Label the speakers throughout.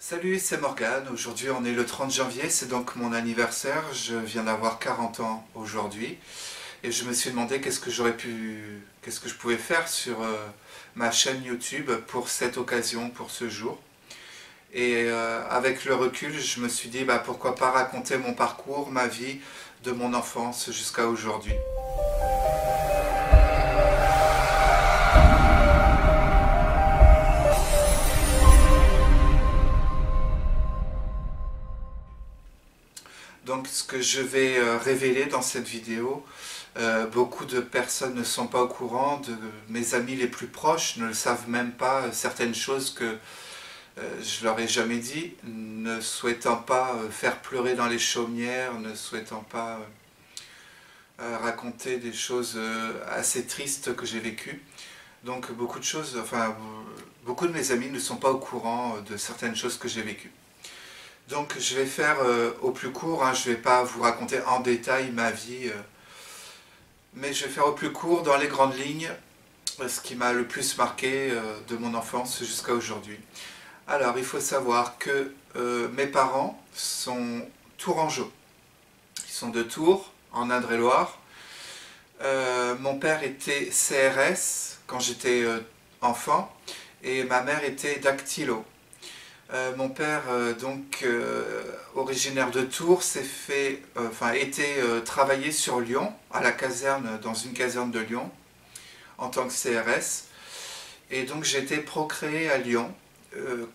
Speaker 1: Salut, c'est Morgane. Aujourd'hui, on est le 30 janvier, c'est donc mon anniversaire. Je viens d'avoir 40 ans aujourd'hui et je me suis demandé qu'est-ce que je pouvais faire sur ma chaîne YouTube pour cette occasion, pour ce jour. Et avec le recul, je me suis dit, pourquoi pas raconter mon parcours, ma vie, de mon enfance jusqu'à aujourd'hui. Donc ce que je vais révéler dans cette vidéo, beaucoup de personnes ne sont pas au courant, mes amis les plus proches ne le savent même pas, certaines choses que je leur ai jamais dit, ne souhaitant pas faire pleurer dans les chaumières, ne souhaitant pas raconter des choses assez tristes que j'ai vécues. Donc beaucoup de choses, beaucoup de mes amis ne sont pas au courant de certaines choses que j'ai vécues. Donc je vais faire au plus court, je ne vais pas vous raconter en détail ma vie, mais je vais faire au plus court, dans les grandes lignes, ce qui m'a le plus marqué de mon enfance jusqu'à aujourd'hui. Alors il faut savoir que mes parents sont tourangeaux. Ils sont de Tours, en Indre-et-Loire. Mon père était CRS quand j'étais enfant et ma mère était dactylo. Mon père, originaire de Tours, était travaillé sur Lyon, à la caserne, dans une caserne de Lyon, en tant que CRS. Et donc j'ai été procréé à Lyon.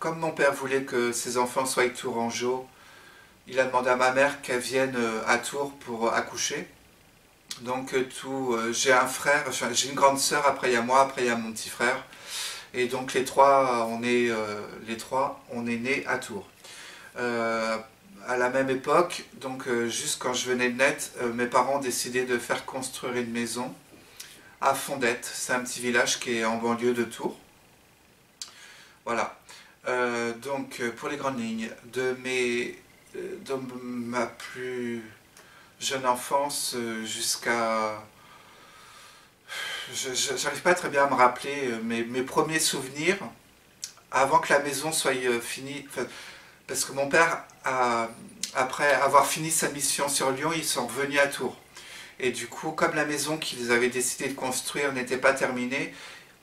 Speaker 1: Comme mon père voulait que ses enfants soient tourangeaux, il a demandé à ma mère qu'elle vienne à Tours pour accoucher. Donc j'ai un frère, j'ai une grande sœur, après il y a moi, après il y a mon petit frère. Et donc les trois, on est nés à Tours. À la même époque, donc juste quand je venais de naître, mes parents ont décidé de faire construire une maison à Fondette. C'est un petit village qui est en banlieue de Tours. Voilà. Pour les grandes lignes, de ma plus jeune enfance jusqu'à... J'arrive pas très bien à me rappeler mes premiers souvenirs avant que la maison soit finie. Parce que mon père, après avoir fini sa mission sur Lyon, ils sont revenus à Tours. Et du coup, comme la maison qu'ils avaient décidé de construire n'était pas terminée,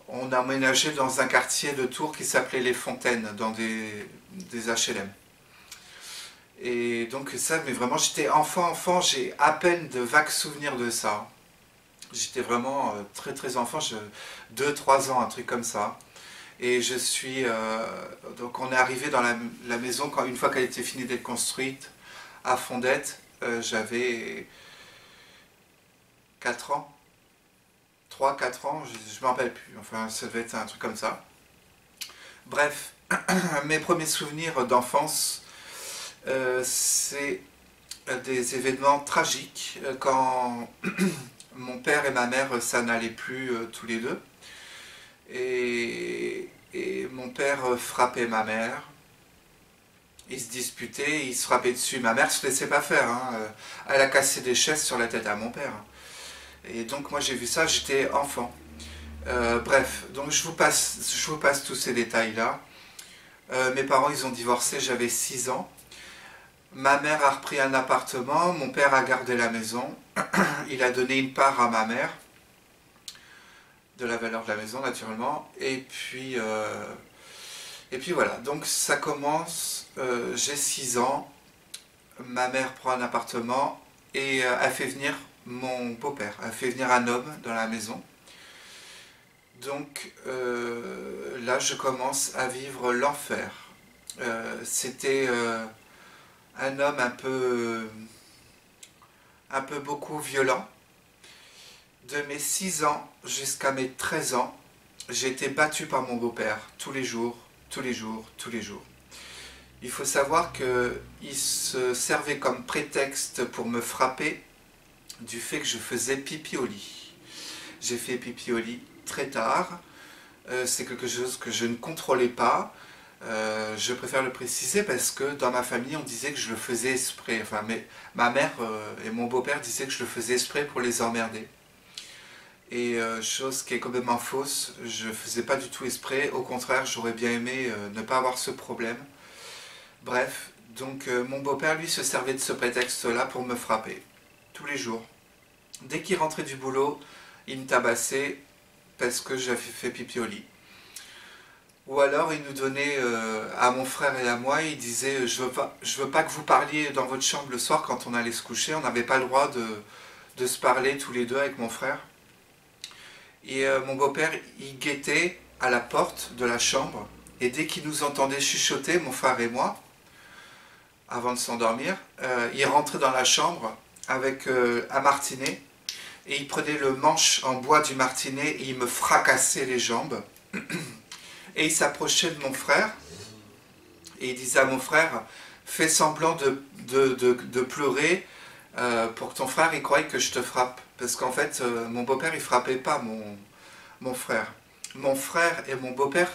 Speaker 1: on a emménagé dans un quartier de Tours qui s'appelait Les Fontaines, dans des HLM. Et donc ça, mais vraiment, j'étais enfant, j'ai à peine de vagues souvenirs de ça. J'étais vraiment très très enfant, 2-3 ans, un truc comme ça. Et je suis... donc on est arrivé dans la maison, une fois qu'elle était finie d'être construite, à Fondette, j'avais 4 ans. 3-4 ans, je ne me rappelle plus, enfin ça devait être un truc comme ça. Bref, mes premiers souvenirs d'enfance, c'est des événements tragiques quand mon père et ma mère, ça n'allait plus tous les deux. Et mon père frappait ma mère. Ils se disputaient, ils se frappaient dessus. Ma mère ne se laissait pas faire. Elle a cassé des chaises sur la tête à mon père. Et donc moi j'ai vu ça, j'étais enfant. Bref, donc je vous passe tous ces détails-là. Mes parents, ils ont divorcé, j'avais 6 ans. Ma mère a repris un appartement, mon père a gardé la maison. Il a donné une part à ma mère, de la valeur de la maison naturellement. Et puis voilà, donc ça commence, j'ai 6 ans, ma mère prend un appartement et elle fait venir mon beau-père, elle fait venir un homme dans la maison. Donc là je commence à vivre l'enfer. C'était un homme un peu beaucoup violent. De mes 6 ans jusqu'à mes 13 ans, j'ai été battu par mon beau-père tous les jours, tous les jours, tous les jours. Il faut savoir qu'il se servait comme prétexte pour me frapper du fait que je faisais pipi au lit. J'ai fait pipi au lit très tard, c'est quelque chose que je ne contrôlais pas. Je préfère le préciser parce que dans ma famille on disait que je le faisais exprès, ma mère et mon beau-père disaient que je le faisais exprès pour les emmerder. Et chose qui est complètement fausse, je ne faisais pas du tout exprès, au contraire j'aurais bien aimé ne pas avoir ce problème. Bref, donc mon beau-père, lui, se servait de ce prétexte-là pour me frapper, tous les jours. Dès qu'il rentrait du boulot, il me tabassait parce que j'avais fait pipi au lit. Ou alors il nous donnait à mon frère et à moi, il disait je veux pas que vous parliez dans votre chambre le soir quand on allait se coucher, on n'avait pas le droit de se parler tous les deux avec mon frère. Et mon beau-père, il guettait à la porte de la chambre, et dès qu'il nous entendait chuchoter, mon frère et moi, avant de s'endormir, il rentrait dans la chambre avec un martinet, et il prenait le manche en bois du martinet et il me fracassait les jambes. Et il s'approchait de mon frère et il disait à mon frère, fais semblant de pleurer pour que ton frère il croie que je te frappe. Parce qu'en fait, mon beau-père il frappait pas mon frère. Mon frère et mon beau-père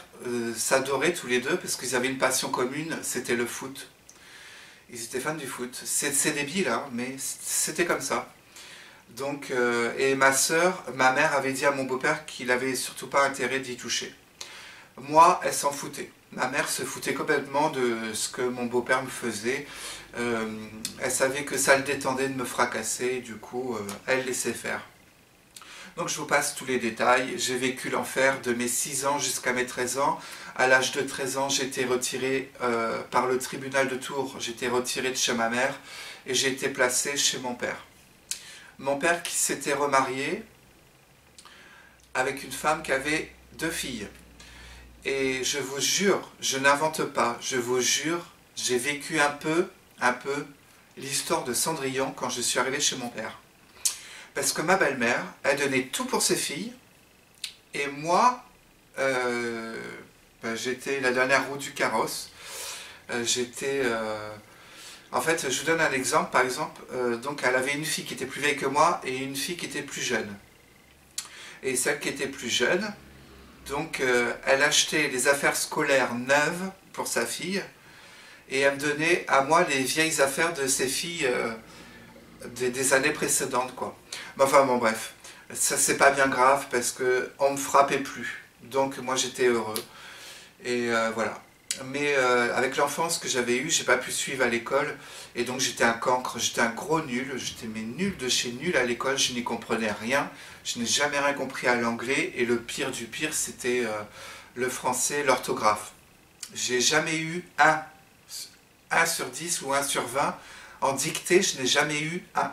Speaker 1: s'adoraient tous les deux parce qu'ils avaient une passion commune, c'était le foot. Ils étaient fans du foot. C'est débile, hein, mais c'était comme ça. Donc, et ma mère avait dit à mon beau-père qu'il avait surtout pas intérêt d'y toucher. Moi, elle s'en foutait. Ma mère se foutait complètement de ce que mon beau-père me faisait. Elle savait que ça le détendait de me fracasser, et du coup, elle laissait faire. Donc je vous passe tous les détails. J'ai vécu l'enfer de mes 6 ans jusqu'à mes 13 ans. À l'âge de 13 ans, j'ai été retiré par le tribunal de Tours. J'ai été retiré de chez ma mère et j'ai été placé chez mon père. Mon père qui s'était remarié avec une femme qui avait 2 filles. Et je vous jure, je n'invente pas, je vous jure, j'ai vécu un peu l'histoire de Cendrillon quand je suis arrivé chez mon père. Parce que ma belle-mère, elle donnait tout pour ses filles, et moi, j'étais la dernière roue du carrosse. En fait, je vous donne un exemple, par exemple, donc elle avait une fille qui était plus vieille que moi et une fille qui était plus jeune. Et celle qui était plus jeune, donc elle achetait les affaires scolaires neuves pour sa fille et elle me donnait à moi les vieilles affaires de ses filles des années précédentes, quoi. Mais enfin bon, bref, ça c'est pas bien grave parce que on me frappait plus, donc moi j'étais heureux et voilà. Mais avec l'enfance que j'avais eue, j'ai pas pu suivre à l'école et donc j'étais un cancre, j'étais un gros nul, j'étais mais nul de chez nul à l'école, je n'y comprenais rien, je n'ai jamais rien compris à l'anglais et le pire du pire c'était le français, l'orthographe. J'ai jamais eu 1 sur 10 ou 1 sur 20 en dictée, je n'ai jamais eu 1.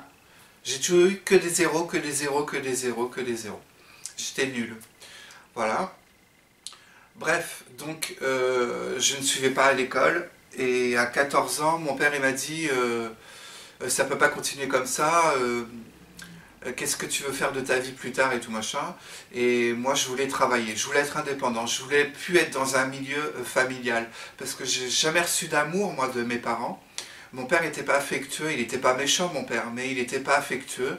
Speaker 1: J'ai toujours eu que des zéros, que des zéros, que des zéros, que des zéros. J'étais nul. Voilà. Bref, donc je ne suivais pas à l'école et à 14 ans, mon père il m'a dit ça peut pas continuer comme ça, qu'est-ce que tu veux faire de ta vie plus tard et tout machin. Et moi je voulais travailler, je voulais être indépendant, je voulais plus être dans un milieu familial parce que j'ai jamais reçu d'amour moi de mes parents. Mon père n'était pas affectueux, il n'était pas méchant mon père, mais il n'était pas affectueux.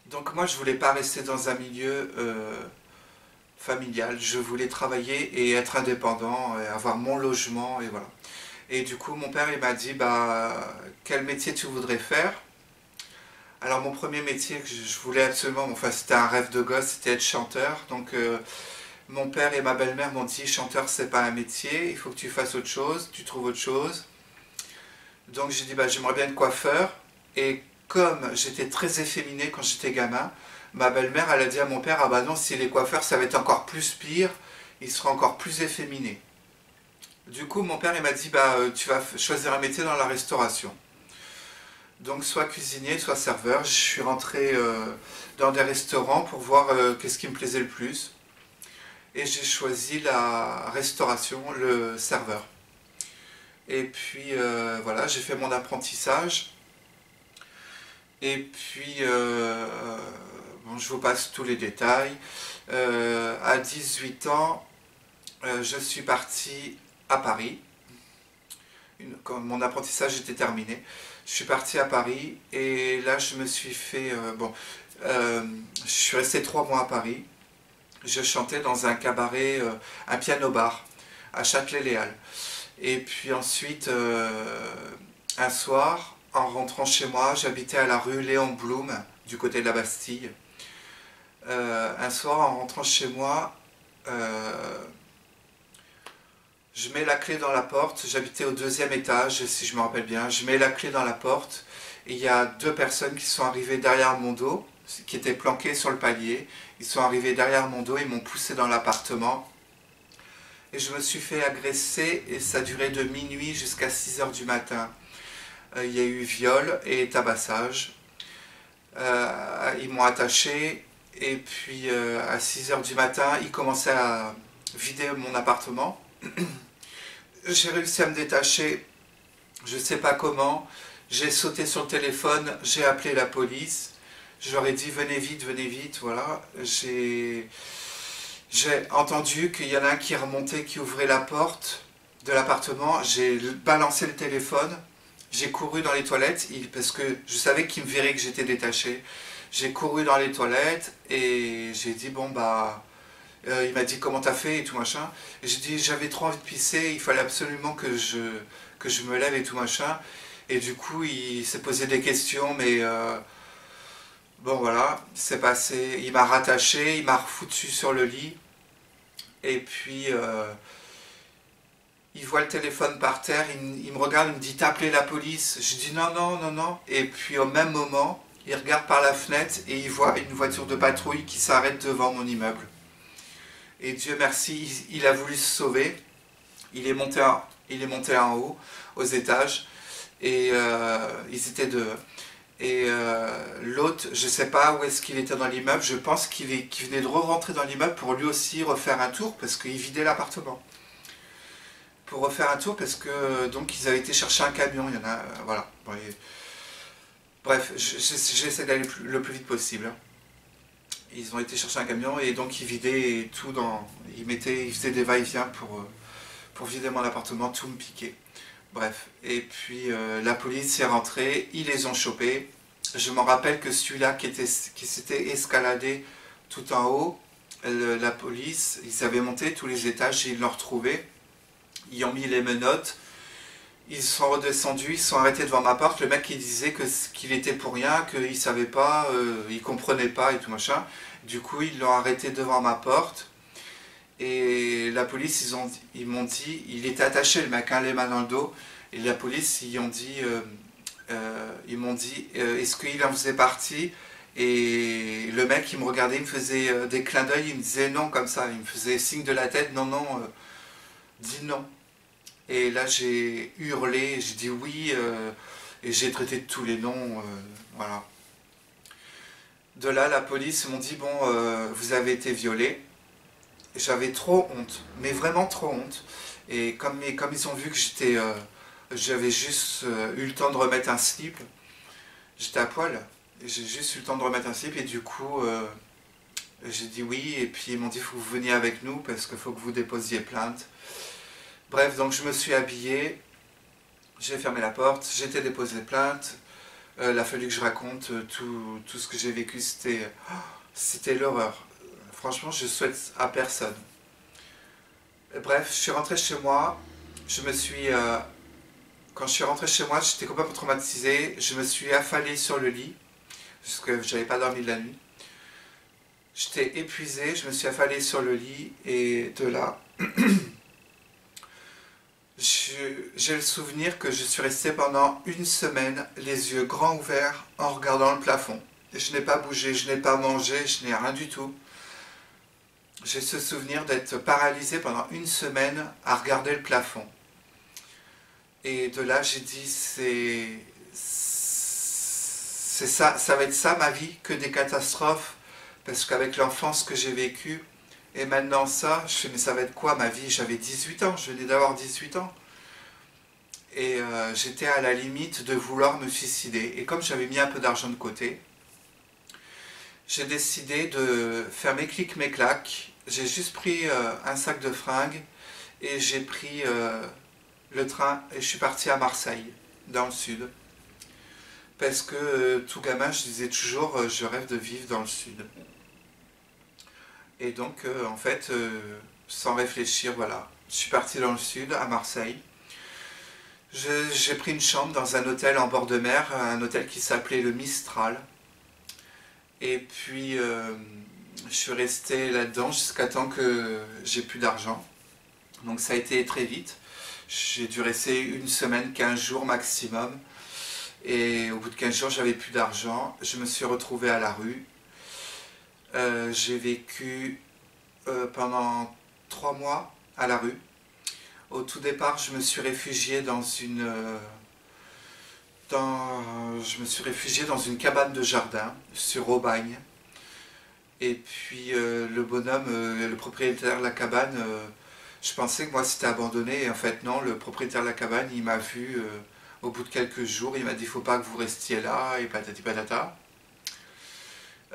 Speaker 1: Donc moi je voulais pas rester dans un milieu familial, je voulais travailler et être indépendant, et avoir mon logement et voilà. Et du coup mon père il m'a dit bah quel métier tu voudrais faire. Alors mon premier métier que je voulais absolument, enfin c'était un rêve de gosse, c'était être chanteur. Donc mon père et ma belle-mère m'ont dit chanteur c'est pas un métier, il faut que tu fasses autre chose, tu trouves autre chose. Donc j'ai dit bah j'aimerais bien être coiffeur et comme j'étais très efféminé quand j'étais gamin, ma belle-mère elle a dit à mon père ah bah non s'il est coiffeur ça va être encore plus pire, il sera encore plus efféminé. Du coup mon père il m'a dit bah tu vas choisir un métier dans la restauration. Donc soit cuisinier, soit serveur. Je suis rentré dans des restaurants pour voir qu'est-ce qui me plaisait le plus. Et j'ai choisi la restauration, le serveur. Et puis voilà, j'ai fait mon apprentissage. Et puis, bon, je vous passe tous les détails. À 18 ans, je suis parti à Paris. Quand mon apprentissage était terminé, je suis parti à Paris et là je me suis fait... je suis resté 3 mois à Paris. Je chantais dans un cabaret, un piano-bar à Châtelet-Les Halles. Et puis ensuite, un soir, en rentrant chez moi, j'habitais à la rue Léon Blum, du côté de la Bastille. Un soir, en rentrant chez moi, Je mets la clé dans la porte, j'habitais au 2e étage, si je me rappelle bien. Je mets la clé dans la porte et il y a 2 personnes qui sont arrivées derrière mon dos, qui étaient planquées sur le palier. Ils sont arrivés derrière mon dos, ils m'ont poussé dans l'appartement. Et je me suis fait agresser et ça a duré de minuit jusqu'à 6 heures du matin. Il y a eu viol et tabassage. Ils m'ont attaché et puis à 6 heures du matin, ils commençaient à vider mon appartement. J'ai réussi à me détacher, je ne sais pas comment. J'ai sauté sur le téléphone, j'ai appelé la police. Je leur ai dit venez vite, voilà. J'ai entendu qu'il y en a un qui remontait, qui ouvrait la porte de l'appartement. J'ai balancé le téléphone. J'ai couru dans les toilettes parce que je savais qu'il me verrait que j'étais détaché. J'ai couru dans les toilettes et j'ai dit bon bah... il m'a dit comment t'as fait et tout machin. Et j'ai dit j'avais trop envie de pisser, il fallait absolument que je me lève et tout machin. Et du coup il s'est posé des questions mais... bon voilà, c'est passé, il m'a rattaché, il m'a refoutu sur le lit. Et puis il voit le téléphone par terre, il me regarde, il me dit t'as appelé la police. Je dis non, non, non, non. Et puis au même moment, il regarde par la fenêtre et il voit une voiture de patrouille qui s'arrête devant mon immeuble. Et Dieu merci, il a voulu se sauver. Il est monté en haut, aux étages. Et ils étaient deux. Et l'autre, je ne sais pas où est-ce qu'il était dans l'immeuble. Je pense qu'il venait de re-rentrer dans l'immeuble pour lui aussi refaire un tour parce qu'il vidait l'appartement. Pour refaire un tour parce que donc ils avaient été chercher un camion. Il y en a, voilà. Bref, j'essaie d'aller le plus vite possible. Ils ont été chercher un camion et donc ils vidaient tout dans... Ils faisaient des va-et-vient pour vider mon appartement, tout me piquer. Bref, et puis la police est rentrée, ils les ont chopés. Je m'en rappelle que celui-là qui s'était escaladé tout en haut, la police, ils avaient monté tous les étages et ils l'ont retrouvé. Ils ont mis les menottes, ils sont redescendus, ils sont arrêtés devant ma porte. Le mec il disait qu'il était pour rien, qu'il ne savait pas, il ne comprenait pas et tout machin. Du coup ils l'ont arrêté devant ma porte. Et la police, ils m'ont dit, il était attaché le mec, hein, les mains dans le dos. Et la police, ils m'ont dit, est-ce qu'il en faisait partie? Et le mec, il me regardait, il me faisait des clins d'œil, il me disait non comme ça, il me faisait signe de la tête, non, non, dis non. Et là, j'ai hurlé, j'ai dit oui, et j'ai traité de tous les noms, voilà. De là, la police m'ont dit, bon, vous avez été violé. J'avais trop honte, mais vraiment trop honte. Et comme ils ont vu que j'avais juste eu le temps de remettre un slip, j'étais à poil, et j'ai juste eu le temps de remettre un slip, et du coup, j'ai dit oui, et puis ils m'ont dit, il faut que vous veniez avec nous, parce qu'il faut que vous déposiez plainte. Bref, donc je me suis habillé, j'ai fermé la porte, j'ai été déposé plainte, il a fallu que je raconte tout ce que j'ai vécu, c'était l'horreur. Franchement, je souhaite à personne. Bref, je suis rentré chez moi. Quand je suis rentré chez moi, j'étais complètement traumatisé. Je me suis affalé sur le lit, parce que je n'avais pas dormi de la nuit. J'étais épuisé, je me suis affalé sur le lit, et de là, j'ai le souvenir que je suis resté pendant une semaine, les yeux grands ouverts, en regardant le plafond. Je n'ai pas bougé, je n'ai pas mangé, je n'ai rien du tout. J'ai ce souvenir d'être paralysé pendant une semaine à regarder le plafond. Et de là, j'ai dit, c'est ça, ça va être ça ma vie, que des catastrophes. Parce qu'avec l'enfance que j'ai vécue, et maintenant ça, je fais, mais ça va être quoi ma vie? J'avais 18 ans, je venais d'avoir 18 ans. Et j'étais à la limite de vouloir me suicider. Et comme j'avais mis un peu d'argent de côté, j'ai décidé de faire mes clics, mes claques. J'ai juste pris un sac de fringues et j'ai pris le train et je suis parti à Marseille, dans le sud. Parce que tout gamin, je disais toujours, je rêve de vivre dans le sud. Et donc, en fait, sans réfléchir, voilà, je suis parti dans le sud, à Marseille. J'ai pris une chambre dans un hôtel en bord de mer, un hôtel qui s'appelait le Mistral. Et puis, je suis resté là-dedans jusqu'à temps que j'ai plus d'argent. Donc ça a été très vite. J'ai dû rester une semaine, 15 jours maximum. Et au bout de 15 jours, j'avais plus d'argent. Je me suis retrouvé à la rue. J'ai vécu pendant 3 mois à la rue. Au tout départ, je me suis réfugié dans une cabane de jardin sur Aubagne. Et puis le bonhomme, le propriétaire de la cabane, je pensais que moi c'était abandonné. Et en fait non, le propriétaire de la cabane, il m'a vu au bout de quelques jours. Il m'a dit, il ne faut pas que vous restiez là, et patati patata.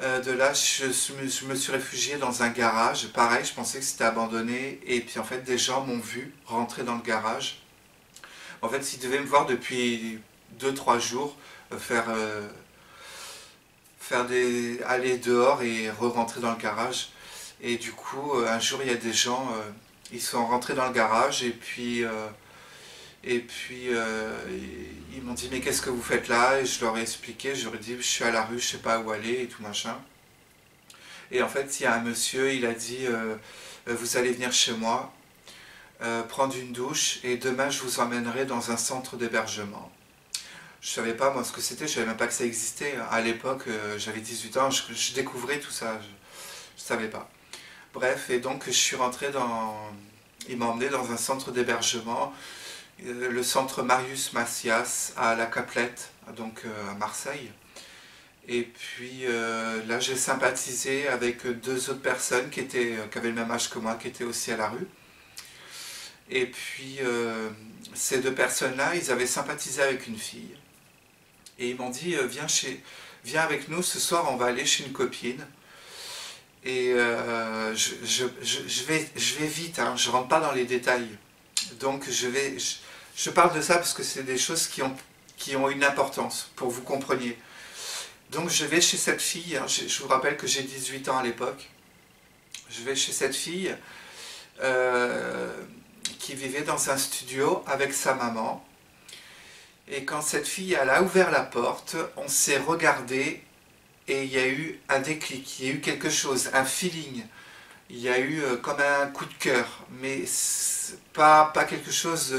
Speaker 1: De là, je me suis réfugié dans un garage. Pareil, je pensais que c'était abandonné. Et puis en fait, des gens m'ont vu rentrer dans le garage. En fait, ils devaient me voir depuis 2-3 jours aller dehors et re-rentrer dans le garage. Et du coup, un jour, il y a des gens, ils sont rentrés dans le garage et puis ils m'ont dit, mais qu'est-ce que vous faites là? Et je leur ai expliqué, je leur ai dit, je suis à la rue, je sais pas où aller et tout machin. Et en fait, il y a un monsieur, il a dit, vous allez venir chez moi, prendre une douche et demain je vous emmènerai dans un centre d'hébergement. Je savais pas moi ce que c'était, je savais même pas que ça existait. À l'époque, j'avais 18 ans, je découvrais tout ça, je savais pas. Bref, et donc je suis rentré il m'a emmené dans un centre d'hébergement, le centre Marius Macias à la Caplette, donc à Marseille. Et puis là, j'ai sympathisé avec 2 autres personnes qui avaient le même âge que moi, qui étaient aussi à la rue. Et puis ces 2 personnes-là, ils avaient sympathisé avec une fille. Et ils m'ont dit, viens avec nous, ce soir on va aller chez une copine. Et je vais vite, hein, je ne rentre pas dans les détails. Donc je parle de ça parce que c'est des choses qui ont une importance, pour que vous compreniez. Donc je vais chez cette fille, hein, je vous rappelle que j'ai 18 ans à l'époque. Je vais chez cette fille qui vivait dans un studio avec sa maman. Et quand cette fille elle a ouvert la porte, on s'est regardé et il y a eu un déclic, il y a eu quelque chose, un feeling. Il y a eu comme un coup de cœur, mais pas quelque chose,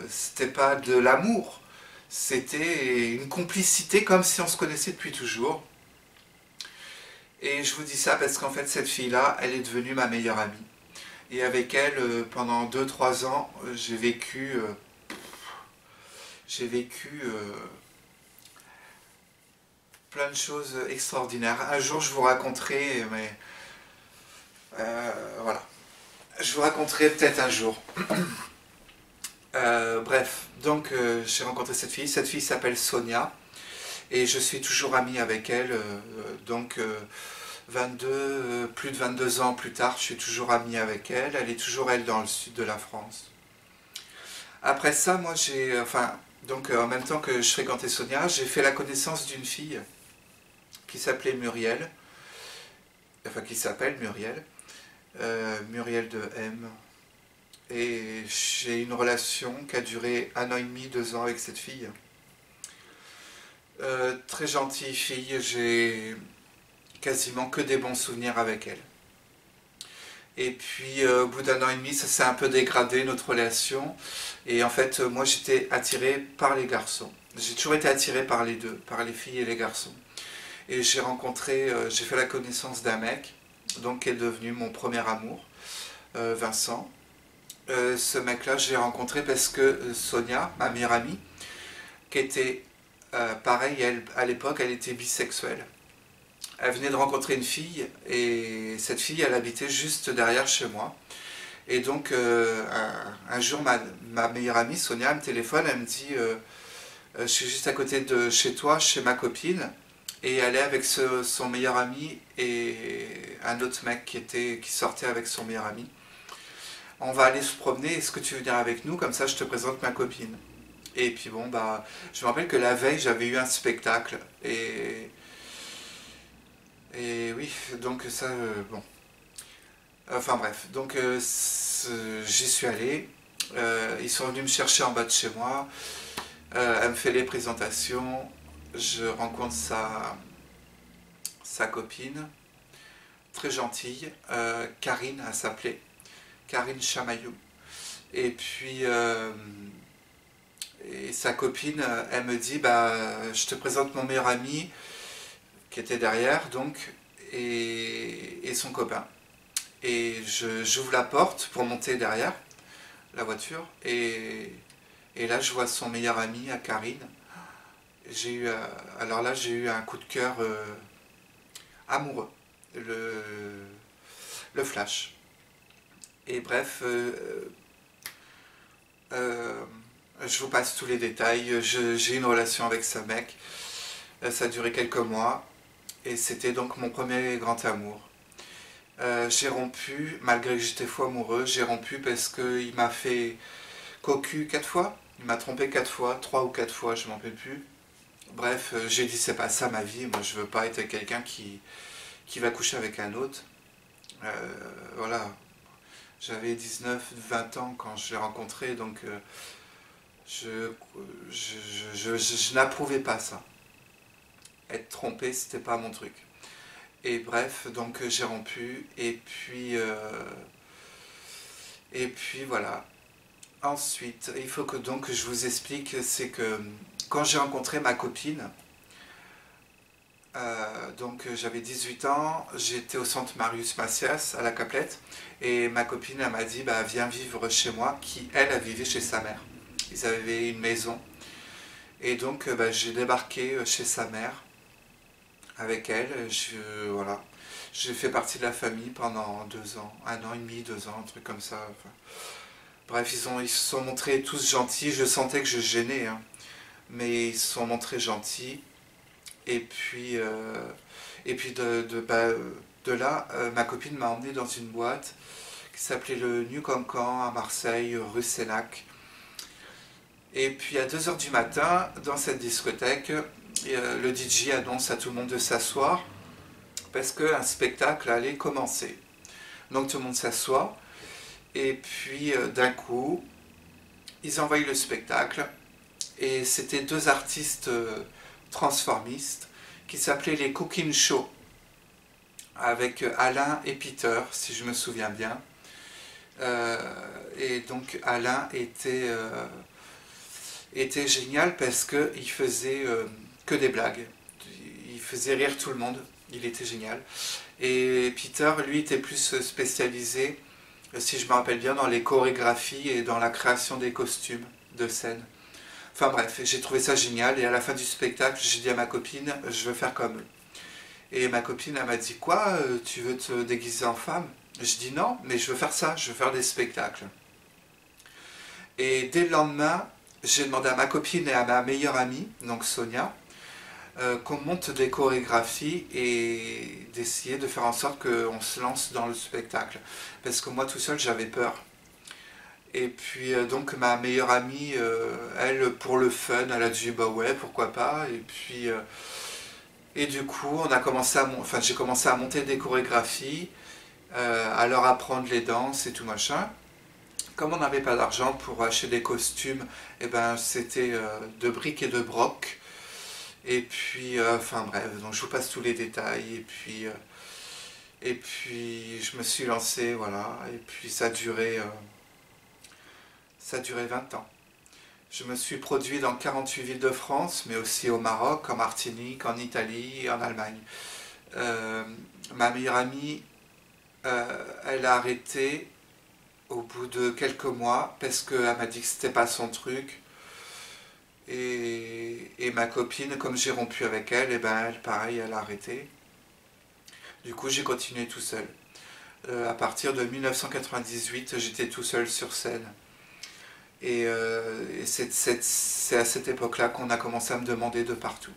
Speaker 1: c'était pas de l'amour, c'était une complicité comme si on se connaissait depuis toujours. Et je vous dis ça parce qu'en fait cette fille-là, elle est devenue ma meilleure amie. Et avec elle, pendant 2-3 ans, j'ai vécu plein de choses extraordinaires. Un jour, je vous raconterai, mais voilà. Je vous raconterai peut-être un jour. Bref, donc j'ai rencontré cette fille. Cette fille s'appelle Sonia et je suis toujours ami avec elle. Donc plus de 22 ans plus tard, je suis toujours ami avec elle. Elle est toujours elle dans le sud de la France. Après ça, moi donc en même temps que je fréquentais Sonia, j'ai fait la connaissance d'une fille qui s'appelait Muriel, enfin qui s'appelle Muriel, Muriel de M. Et j'ai une relation qui a duré 1 an et demi, 2 ans avec cette fille. Très gentille fille, j'ai quasiment que des bons souvenirs avec elle. Et puis au bout d'1 an et demi, ça s'est un peu dégradé notre relation. Et en fait, moi j'étais attiré par les garçons. J'ai toujours été attiré par les deux, par les filles et les garçons. Et j'ai fait la connaissance d'un mec, donc qui est devenu mon premier amour, Vincent. Ce mec-là, je l'ai rencontré parce que Sonia, ma meilleure amie, qui était pareil, à l'époque, elle était bisexuelle. Elle venait de rencontrer une fille et cette fille, elle habitait juste derrière chez moi. Et donc, un jour, ma meilleure amie, Sonia, elle me téléphone, elle me dit je suis juste à côté de chez toi, chez ma copine. Et elle est avec son meilleur ami et un autre mec qui sortait avec son meilleur ami. On va aller se promener, est-ce que tu veux venir avec nous? Comme ça, je te présente ma copine. Et puis bon, je me rappelle que la veille, j'avais eu un spectacle. Et oui, donc ça, bon. Enfin bref, donc j'y suis allé. Ils sont venus me chercher en bas de chez moi. Elle me fait les présentations. Je rencontre sa copine, très gentille, Karine, elle s'appelait. Karine Chamaillou. Et puis, et sa copine, elle me dit, bah, je te présente mon meilleur ami, qui était derrière, donc, et son copain. Et j'ouvre la porte pour monter derrière la voiture, et là, je vois son meilleur ami, à Karine. Alors là, j'ai eu un coup de cœur amoureux, le flash. Et bref, euh, je vous passe tous les détails. J'ai une relation avec ce mec. Ça a duré quelques mois. Et c'était donc mon premier grand amour. J'ai rompu, malgré que j'étais fou amoureux, j'ai rompu parce qu'il m'a fait cocu 4 fois. Il m'a trompé 4 fois, 3 ou 4 fois, je m'en rappelle plus. Bref, j'ai dit c'est pas ça ma vie. Moi, je veux pas être quelqu'un qui va coucher avec un autre. Voilà. J'avais 19, 20 ans quand je l'ai rencontré, donc je, je n'approuvais pas ça. Être trompé, c'était pas mon truc. Et bref, donc j'ai rompu, et puis voilà. Ensuite, il faut que donc je vous explique, c'est que quand j'ai rencontré ma copine, donc j'avais 18 ans, j'étais au centre Marius Macias à la Caplette, et ma copine elle m'a dit bah, viens vivre chez moi, qui elle vivait chez sa mère. Ils avaient une maison, et donc bah, j'ai débarqué chez sa mère avec elle. Voilà, j'ai fait partie de la famille pendant 2 ans, 1 an et demi, 2 ans, un truc comme ça. Enfin, bref, ils se sont montrés tous gentils. Je sentais que je gênais, hein, mais ils se sont montrés gentils. Et puis, de là, ma copine m'a emmené dans une boîte qui s'appelait le New Cancan à Marseille, rue Sénac. Et puis à 2 heures du matin, dans cette discothèque, le DJ annonce à tout le monde de s'asseoir parce qu'un spectacle allait commencer. Donc tout le monde s'assoit et puis d'un coup, ils envoient le spectacle et c'était 2 artistes transformistes qui s'appelaient les Cooking Show avec Alain et Peter, si je me souviens bien. Et donc Alain était génial parce qu'il faisait que des blagues. Il faisait rire tout le monde. Il était génial. Et Peter, lui, était plus spécialisé, si je me rappelle bien, dans les chorégraphies et dans la création des costumes de scène. Enfin bref, j'ai trouvé ça génial. Et à la fin du spectacle, j'ai dit à ma copine, je veux faire comme eux. Et ma copine, elle m'a dit, quoi, tu veux te déguiser en femme? Je dis non, mais je veux faire ça, je veux faire des spectacles. Et dès le lendemain, j'ai demandé à ma copine et à ma meilleure amie, donc Sonia, qu'on monte des chorégraphies et d'essayer de faire en sorte qu'on se lance dans le spectacle. Parce que moi tout seul j'avais peur. Et puis donc ma meilleure amie, elle pour le fun, elle a dit bah ouais pourquoi pas. Et puis et du coup on a commencé enfin j'ai commencé à monter des chorégraphies, à leur apprendre les danses et tout machin. Comme on n'avait pas d'argent pour acheter des costumes, et ben c'était de briques et de broc. Et puis, enfin bref, donc je vous passe tous les détails. Et puis je me suis lancé, voilà. Et puis ça a duré 20 ans. Je me suis produit dans 48 villes de France, mais aussi au Maroc, en Martinique, en Italie et en Allemagne. Ma meilleure amie, elle a arrêté au bout de quelques mois parce qu'elle m'a dit que c'était pas son truc. Et ma copine, comme j'ai rompu avec elle, et ben elle, pareil, elle a arrêté. Du coup, j'ai continué tout seul. À partir de 1998, j'étais tout seul sur scène. Et c'est à cette époque-là qu'on a commencé à me demander de partout.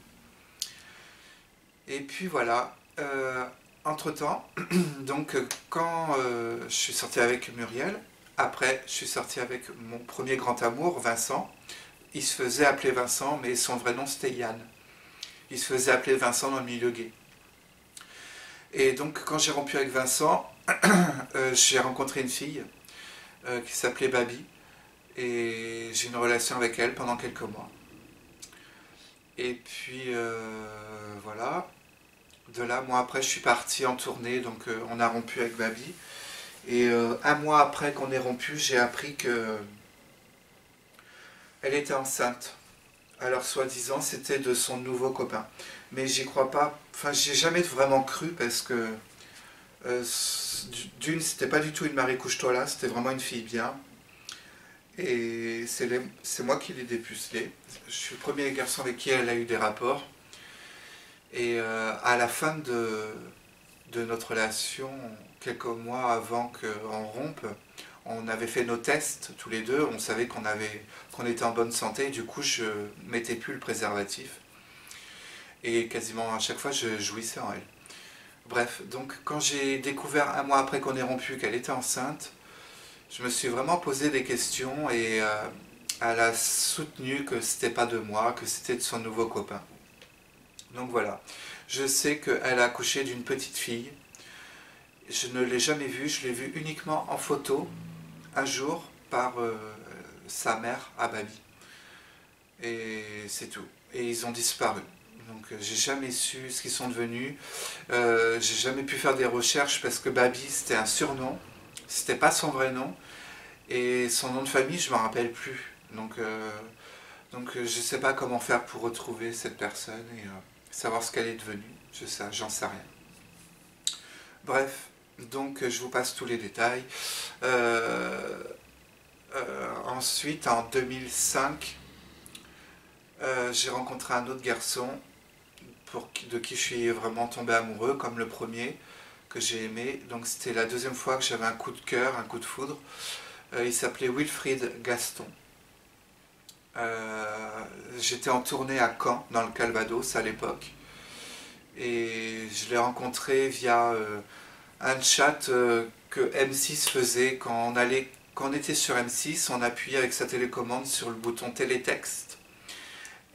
Speaker 1: Et puis voilà. Entre-temps, donc quand je suis sorti avec Muriel, après je suis sorti avec mon premier grand amour, Vincent. Il se faisait appeler Vincent, mais son vrai nom c'était Yann. Il se faisait appeler Vincent dans le milieu gay. Et donc quand j'ai rompu avec Vincent, j'ai rencontré une fille qui s'appelait Babi. Et j'ai une relation avec elle pendant quelques mois. Et puis voilà. De là, moi après je suis parti en tournée, donc on a rompu avec Babi. Et un mois après qu'on ait rompu, j'ai appris que elle était enceinte. Alors soi-disant c'était de son nouveau copain. Mais j'y crois pas, enfin j'y ai jamais vraiment cru parce que d'une c'était pas du tout une Marie couche-toi là, c'était vraiment une fille bien. Et c'est moi qui l'ai dépucelée. Je suis le premier garçon avec qui elle a eu des rapports. Et à la fin de notre relation, quelques mois avant qu'on rompe, on avait fait nos tests tous les deux, on savait qu'on était en bonne santé, et du coup je mettais plus le préservatif. Et quasiment à chaque fois je jouissais en elle. Bref, donc quand j'ai découvert un mois après qu'on ait rompu qu'elle était enceinte, je me suis vraiment posé des questions et elle a soutenu que c'était pas de moi, que c'était de son nouveau copain. Donc voilà, je sais qu'elle a accouché d'une petite fille. Je ne l'ai jamais vue, je l'ai vue uniquement en photo, un jour, par sa mère à Babi. Et c'est tout. Et ils ont disparu. Donc j'ai jamais su ce qu'ils sont devenus. J'ai jamais pu faire des recherches parce que Babi c'était un surnom. C'était pas son vrai nom. Et son nom de famille, je ne me rappelle plus. Donc je sais pas comment faire pour retrouver cette personne et savoir ce qu'elle est devenue. J'en sais rien. Bref, donc je vous passe tous les détails. Ensuite, en 2005, j'ai rencontré un autre garçon de qui je suis vraiment tombé amoureux, comme le premier que j'ai aimé. Donc c'était la deuxième fois que j'avais un coup de cœur, un coup de foudre. Il s'appelait Wilfried Gaston. J'étais en tournée à Caen, dans le Calvados à l'époque. Et je l'ai rencontré via un chat que M6 faisait quand on était sur M6, on appuyait avec sa télécommande sur le bouton télétexte.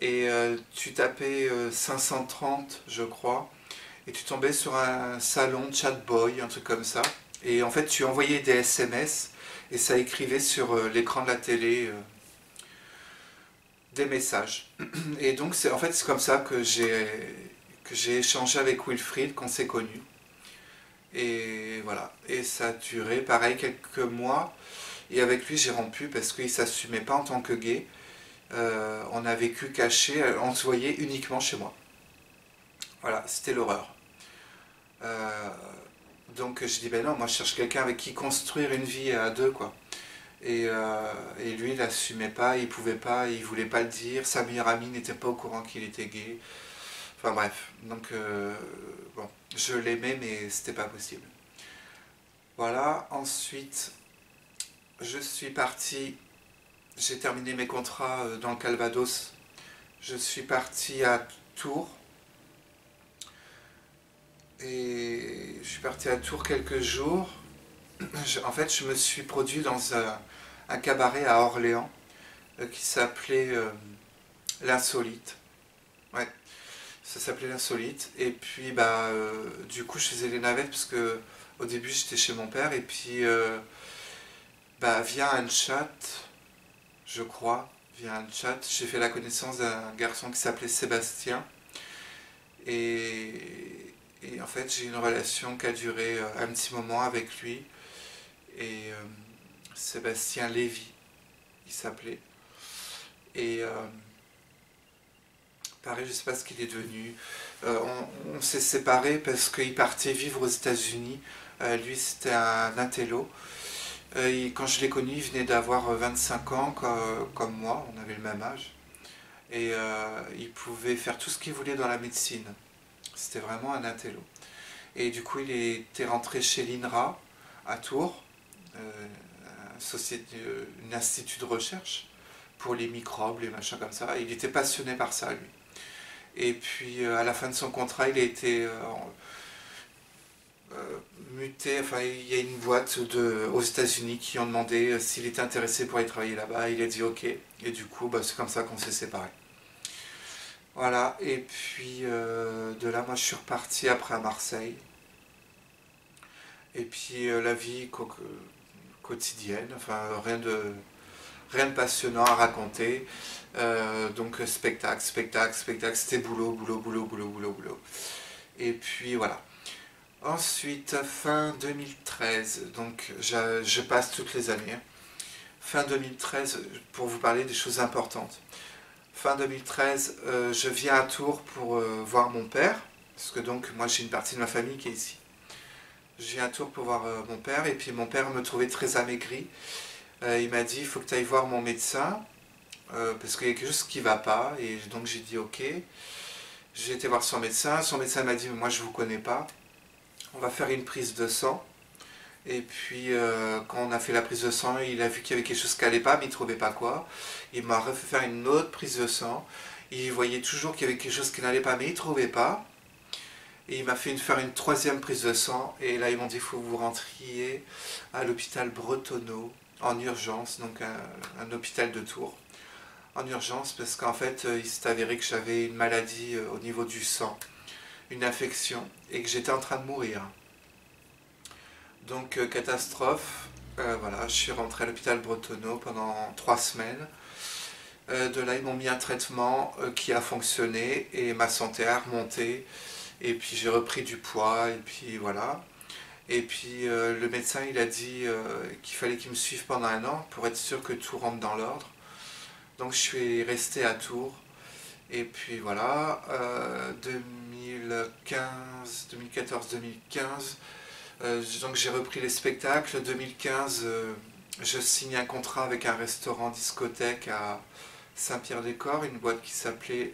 Speaker 1: Et tu tapais 530, je crois, et tu tombais sur un salon chatboy, un truc comme ça. Et en fait, tu envoyais des SMS et ça écrivait sur l'écran de la télé des messages. Et donc, en fait, c'est comme ça que j'ai échangé avec Wilfried, qu'on s'est connus. Et voilà. Et ça a duré, pareil, quelques mois. Et avec lui, j'ai rompu parce qu'il ne s'assumait pas en tant que gay. On a vécu caché, on se voyait uniquement chez moi. Voilà, c'était l'horreur. Euh, donc je dis, ben non, moi je cherche quelqu'un avec qui construire une vie à deux, quoi. Et lui, il n'assumait pas, il pouvait pas, il voulait pas le dire. Sa meilleure amie n'était pas au courant qu'il était gay. Enfin bref, donc bon, je l'aimais, mais c'était pas possible. Voilà, ensuite, je suis parti, j'ai terminé mes contrats dans le Calvados. Je suis parti à Tours. Et je suis parti à Tours quelques jours. En fait, je me suis produit dans un cabaret à Orléans qui s'appelait l'Insolite. Ouais, ça s'appelait l'Insolite. Et puis, du coup, je faisais les navettes parce que au début, j'étais chez mon père. Et puis, via un chat, je crois, via un chat, j'ai fait la connaissance d'un garçon qui s'appelait Sébastien. Et en fait, j'ai une relation qui a duré un petit moment avec lui. Et Sébastien Lévy, il s'appelait. Et pareil, je ne sais pas ce qu'il est devenu. On s'est séparés parce qu'il partait vivre aux États-Unis. Lui, c'était un intello. Quand je l'ai connu, il venait d'avoir 25 ans, comme moi, on avait le même âge. Et il pouvait faire tout ce qu'il voulait dans la médecine. C'était vraiment un intello. Et du coup, il était rentré chez l'INRA à Tours, un institut de recherche pour les microbes, les machins comme ça. Il était passionné par ça, lui. Et puis, à la fin de son contrat, il a été muté. Enfin, il y a une boîte aux États-Unis qui ont demandé s'il était intéressé pour aller travailler là-bas. Il a dit OK. Et du coup, c'est comme ça qu'on s'est séparés. Voilà, et puis de là, moi je suis reparti après à Marseille. Et puis la vie quotidienne, enfin rien de passionnant à raconter. Donc spectacle, c'était boulot, boulot, boulot, boulot, boulot, boulot. Et puis voilà. Ensuite, fin 2013, donc je passe toutes les années. Fin 2013, pour vous parler des choses importantes. Fin 2013, je viens à Tours pour voir mon père, parce que donc moi j'ai une partie de ma famille qui est ici. Je viens à Tours pour voir mon père, et puis mon père me trouvait très amaigri. Il m'a dit, il faut que tu ailles voir mon médecin, parce qu'il y a quelque chose qui ne va pas, et donc j'ai dit ok. J'ai été voir son médecin m'a dit, moi je ne vous connais pas, on va faire une prise de sang. Et puis quand on a fait la prise de sang, il a vu qu'il y avait quelque chose qui n'allait pas, mais il ne trouvait pas quoi. Il m'a refait faire une autre prise de sang. Il voyait toujours qu'il y avait quelque chose qui n'allait pas, mais il ne trouvait pas. Et il m'a fait faire une troisième prise de sang. Et là, ils m'ont dit, il faut que vous rentriez à l'hôpital Bretonneau, en urgence, donc un hôpital de Tours. En urgence, parce qu'en fait, il s'est avéré que j'avais une maladie au niveau du sang, une infection, et que j'étais en train de mourir. Donc catastrophe, voilà, je suis rentré à l'hôpital Bretonneau pendant 3 semaines. De là, ils m'ont mis un traitement qui a fonctionné et ma santé a remonté. Et puis j'ai repris du poids et puis voilà. Et puis le médecin, il a dit qu'il fallait qu'il me suive pendant 1 an pour être sûr que tout rentre dans l'ordre. Donc je suis resté à Tours. Et puis voilà, 2015, 2014-2015. Donc j'ai repris les spectacles. 2015, je signe un contrat avec un restaurant discothèque à Saint-Pierre-des-Corps, une boîte qui s'appelle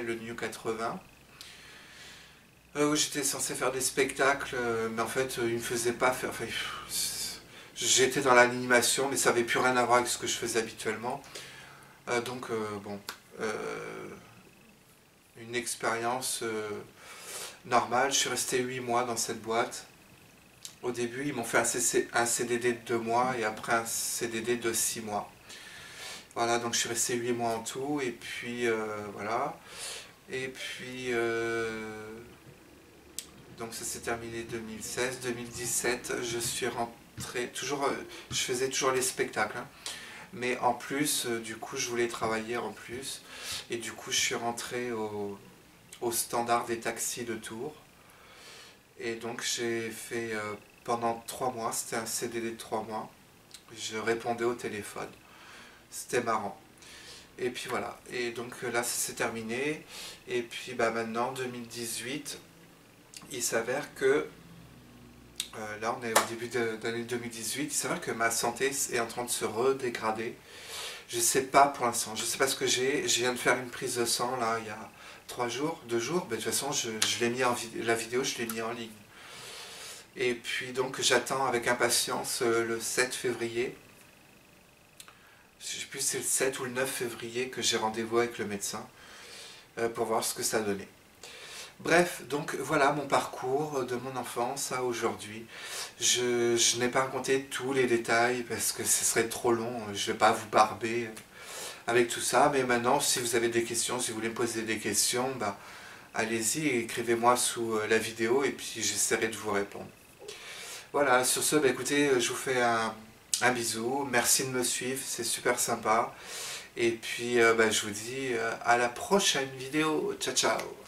Speaker 1: le New 80, où j'étais censé faire des spectacles, mais en fait ils ne me faisaient pas faire. Enfin, j'étais dans l'animation, mais ça n'avait plus rien à voir avec ce que je faisais habituellement. Donc bon, une expérience normale. Je suis resté 8 mois dans cette boîte. Au début, ils m'ont fait un CDD de 2 mois et après un CDD de 6 mois. Voilà, donc je suis resté 8 mois en tout, et puis voilà. Et puis, donc ça s'est terminé 2016. 2017, je suis rentré, toujours, je faisais toujours les spectacles, hein, mais en plus, du coup, je voulais travailler en plus, et du coup, je suis rentré au standard des taxis de Tours. Et donc j'ai fait pendant 3 mois, c'était un CDD de 3 mois, je répondais au téléphone, c'était marrant. Et puis voilà, et donc là c'est terminé, et puis bah, maintenant 2018, il s'avère que, là on est au début de l'année 2018, il s'avère que ma santé est en train de se redégrader. Je ne sais pas pour l'instant, je ne sais pas ce que j'ai, je viens de faire une prise de sang là il y a 3 jours, 2 jours, mais de toute façon je l'ai mis la vidéo je l'ai mis en ligne. Et puis donc j'attends avec impatience le 7 février. Je ne sais plus si c'est le 7 ou le 9 février que j'ai rendez-vous avec le médecin pour voir ce que ça donnait. Bref, donc voilà mon parcours de mon enfance à aujourd'hui. Je n'ai pas raconté tous les détails parce que ce serait trop long. Je ne vais pas vous barber avec tout ça. Mais maintenant, si vous avez des questions, si vous voulez me poser des questions, bah, allez-y, écrivez-moi sous la vidéo et puis j'essaierai de vous répondre. Voilà, sur ce, bah, écoutez, je vous fais un bisou. Merci de me suivre, c'est super sympa. Et puis, bah, je vous dis à la prochaine vidéo. Ciao, ciao.